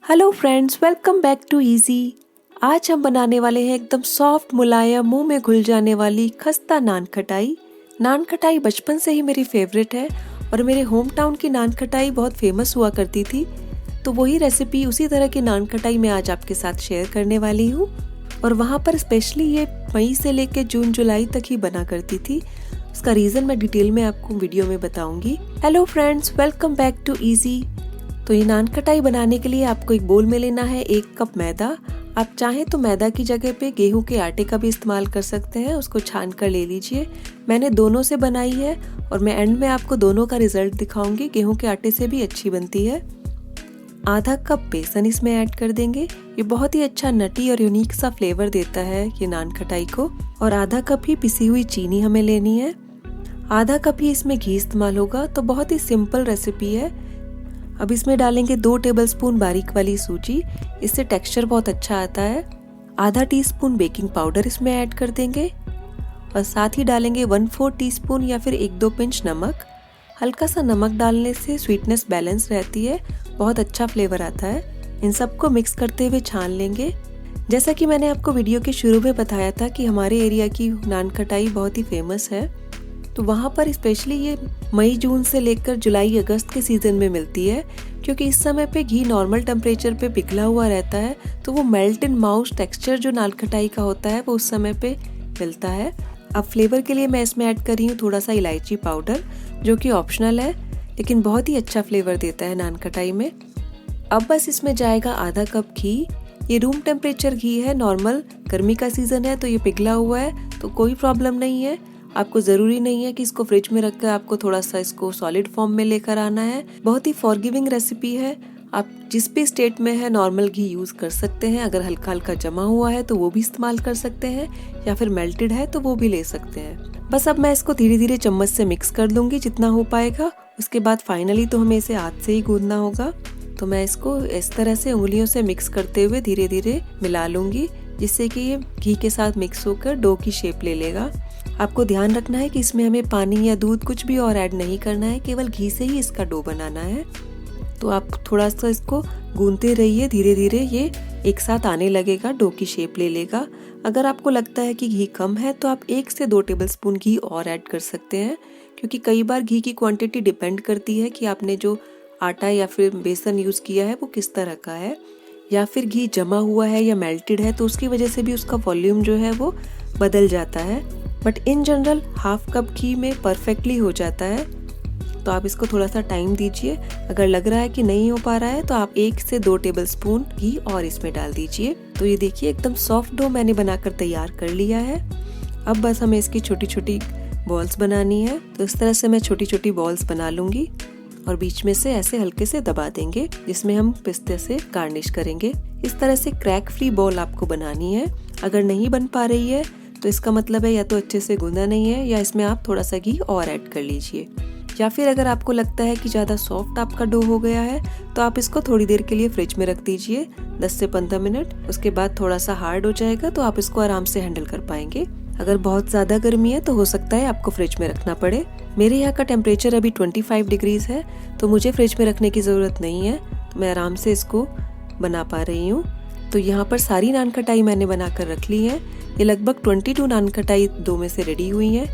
Hello friends, welcome back to easy. आज हम बनाने वाले हैं एकदम सॉफ्ट मुलायम मुंह में घुल जाने वाली खस्ता नान खटाई। नान खटाई बचपन से ही मेरी फेवरेट है और मेरे होम टाउन की नान खटाई बहुत फेमस हुआ करती थी। तो वही रेसिपी, उसी तरह की नान खटाई मैं आज आपके साथ शेयर करने वाली हूँ। और वहाँ पर स्पेशली ये मई से लेकर जून जुलाई तक ही बना करती थी। उसका रीज़न मैं डिटेल में आपको वीडियो में बताऊंगी। Hello friends, welcome back to easy. तो ये नान खटाई बनाने के लिए आपको एक बोल में लेना है 1 कप मैदा। आप चाहें तो मैदा की जगह पे गेहूं के आटे का भी इस्तेमाल कर सकते हैं, उसको छान कर ले लीजिए। मैंने दोनों से बनाई है और मैं एंड में आपको दोनों का रिजल्ट दिखाऊंगी। गेहूं के आटे से भी अच्छी बनती है। आधा कप बेसन इसमें ऐड कर देंगे। ये बहुत ही अच्छा नटी और यूनिक सा फ्लेवर देता है ये नान खटाई को। और आधा कप ही पिसी हुई चीनी हमें लेनी है। आधा कप ही इसमें घी इस्तेमाल होगा। तो बहुत ही सिंपल रेसिपी है। अब इसमें डालेंगे 2 टेबलस्पून बारीक वाली सूजी, इससे टेक्सचर बहुत अच्छा आता है। आधा टीस्पून बेकिंग पाउडर इसमें ऐड कर देंगे और साथ ही डालेंगे 1/4 टीस्पून या फिर 1-2 पिंच नमक। हल्का सा नमक डालने से स्वीटनेस बैलेंस रहती है, बहुत अच्छा फ्लेवर आता है। इन सबको मिक्स करते हुए छान लेंगे। जैसा कि मैंने आपको वीडियो के शुरू में बताया था कि हमारे एरिया की नान खटाई बहुत ही फेमस है। तो वहाँ पर स्पेशली ये मई जून से लेकर जुलाई अगस्त के सीज़न में मिलती है, क्योंकि इस समय पे घी नॉर्मल टेम्परेचर पे पिघला हुआ रहता है। तो वो मेल्ट इन माउथ टेक्सचर जो नान खटाई का होता है वो उस समय पे मिलता है। अब फ्लेवर के लिए मैं इसमें ऐड कर रही हूँ थोड़ा सा इलायची पाउडर, जो कि ऑप्शनल है लेकिन बहुत ही अच्छा फ्लेवर देता है नान खटाई में। अब बस इसमें जाएगा आधा कप घी। ये रूम टेम्परेचर घी है, नॉर्मल गर्मी का सीज़न है तो ये पिघला हुआ है तो कोई प्रॉब्लम नहीं है। आपको ज़रूरी नहीं है कि इसको फ्रिज में रखकर आपको थोड़ा सा इसको सॉलिड फॉर्म में लेकर आना है। बहुत ही फॉरगिविंग रेसिपी है। आप जिस भी स्टेट में है नॉर्मल घी यूज़ कर सकते हैं। अगर हल्का हल्का जमा हुआ है तो वो भी इस्तेमाल कर सकते हैं, या फिर मेल्टेड है तो वो भी ले सकते हैं। बस अब मैं इसको धीरे धीरे चम्मच से मिक्स कर दूंगी जितना हो पाएगा। उसके बाद फाइनली तो हमें इसे हाथ से ही गूंदना होगा। तो मैं इसको इस तरह से उंगलियों से मिक्स करते हुए धीरे धीरे मिला लूंगी, जिससे कि ये घी के साथ मिक्स होकर डो की शेप ले लेगा। आपको ध्यान रखना है कि इसमें हमें पानी या दूध कुछ भी और ऐड नहीं करना है, केवल घी से ही इसका डो बनाना है। तो आप थोड़ा सा इसको गूंदते रहिए, धीरे धीरे ये एक साथ आने लगेगा, डो की शेप ले लेगा। अगर आपको लगता है कि घी कम है तो आप 1 से 2 टेबलस्पून घी और ऐड कर सकते हैं, क्योंकि कई बार घी की क्वांटिटी डिपेंड करती है कि आपने जो आटा या फिर बेसन यूज़ किया है वो किस तरह का है, या फिर घी जमा हुआ है या मेल्टेड है, तो उसकी वजह से भी उसका वॉल्यूम जो है वो बदल जाता है। But in general half cup घी में परफेक्टली हो जाता है। तो आप इसको थोड़ा सा टाइम दीजिए। अगर लग रहा है कि नहीं हो पा रहा है तो आप 1 से 2 टेबलस्पून घी और इसमें डाल दीजिए। तो ये देखिए एकदम सॉफ्ट डो मैंने बनाकर तैयार कर लिया है। अब बस हमें इसकी छोटी छोटी बॉल्स बनानी है। तो इस तरह से मैं छोटी छोटी बॉल्स बना लूंगी और बीच में से ऐसे हल्के से दबा देंगे, जिसमें हम पिस्ते से गार्निश करेंगे। इस तरह से क्रैक फ्री बॉल आपको बनानी है। अगर नहीं बन पा रही है तो इसका मतलब है या तो अच्छे से गूंदा नहीं है, या इसमें आप थोड़ा सा घी और ऐड कर लीजिए। या फिर अगर आपको लगता है कि ज़्यादा सॉफ्ट आपका डो हो गया है तो आप इसको थोड़ी देर के लिए फ्रिज में रख दीजिए, 10 से 15 मिनट। उसके बाद थोड़ा सा हार्ड हो जाएगा तो आप इसको आराम से हैंडल कर पाएंगे। अगर बहुत ज़्यादा गर्मी है तो हो सकता है आपको फ्रिज में रखना पड़े। मेरे यहाँ का टेम्परेचर अभी 25 डिग्रीज है तो मुझे फ्रिज में रखने की ज़रूरत नहीं है, तो मैं आराम से इसको बना पा रही हूँ। तो यहाँ पर सारी नान खटाई मैंने बना कर रख ली है। ये लगभग 22 नान खटाई डो में से रेडी हुई है।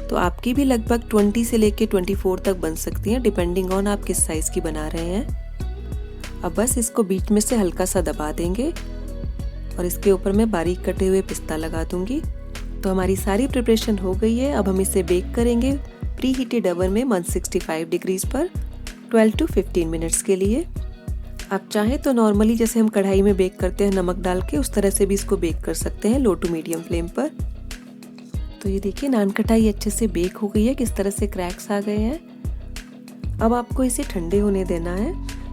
तो आपकी भी लगभग 20 से लेके 24 तक बन सकती हैं, डिपेंडिंग ऑन आप किस साइज़ की बना रहे हैं। अब बस इसको बीच में से हल्का सा दबा देंगे और इसके ऊपर मैं बारीक कटे हुए पिस्ता लगा दूंगी। तो हमारी सारी प्रिपरेशन हो गई है। अब हम इसे बेक करेंगे प्री हीटेड ओवन में 165 डिग्रीज पर 12 to 15 मिनट्स के लिए। आप चाहें तो नॉर्मली जैसे हम कढ़ाई में बेक करते हैं नमक डाल के, उस तरह से भी इसको बेक कर सकते हैं लो टू मीडियम फ्लेम पर। तो ये देखिए नान खटाई अच्छे से बेक हो गई है, किस तरह से क्रैक्स आ गए हैं। अब आपको इसे ठंडे होने देना है,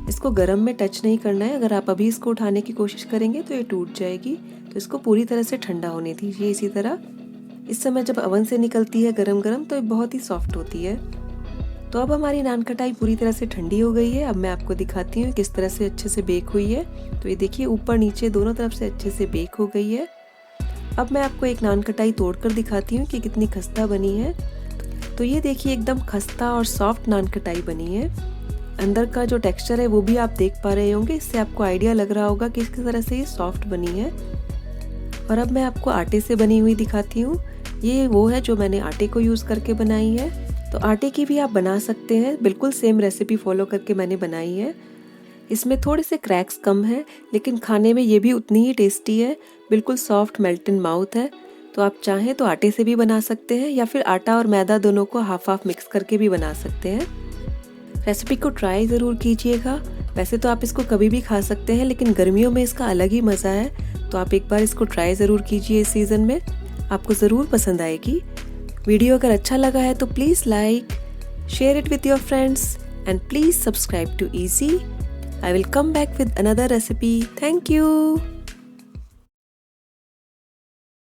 इसको गर्म में टच नहीं करना है। अगर आप अभी इसको उठाने की कोशिश करेंगे तो ये टूट जाएगी। तो इसको पूरी तरह से ठंडा होने दीजिए। इसी तरह इस समय जब ओवन से निकलती है गरम गरम तो ये बहुत ही सॉफ्ट होती है। तो अब हमारी नान खटाई पूरी तरह से ठंडी हो गई है। अब मैं आपको दिखाती हूँ किस तरह से अच्छे से बेक हुई है। तो ये देखिए ऊपर नीचे दोनों तरफ से अच्छे से बेक हो गई है। अब मैं आपको एक नान खटाई तोड़कर दिखाती हूँ कि कितनी खस्ता बनी है। तो ये देखिए एकदम खस्ता और सॉफ्ट नान खटाई बनी है। अंदर का जो टेक्सचर है वो भी आप देख पा रहे होंगे। इससे आपको आइडिया लग रहा होगा कि किस तरह से ये सॉफ्ट बनी है। और अब मैं आपको आटे से बनी हुई दिखाती हूँ। ये वो है जो मैंने आटे को यूज़ करके बनाई है। तो आटे की भी आप बना सकते हैं, बिल्कुल सेम रेसिपी फॉलो करके मैंने बनाई है। इसमें थोड़े से क्रैक्स कम हैं, लेकिन खाने में ये भी उतनी ही टेस्टी है। बिल्कुल सॉफ्ट मेल्ट इन माउथ है। तो आप चाहें तो आटे से भी बना सकते हैं या फिर आटा और मैदा दोनों को हाफ हाफ मिक्स करके भी बना सकते हैं। रेसिपी को ट्राई ज़रूर कीजिएगा। वैसे तो आप इसको कभी भी खा सकते हैं, लेकिन गर्मियों में इसका अलग ही मज़ा है। तो आप एक बार इसको ट्राई ज़रूर कीजिए इस सीज़न में, आपको ज़रूर पसंद आएगी। वीडियो अगर अच्छा लगा है तो please like, share it with your friends and please subscribe to easy. I will come back with another recipe. Thank you.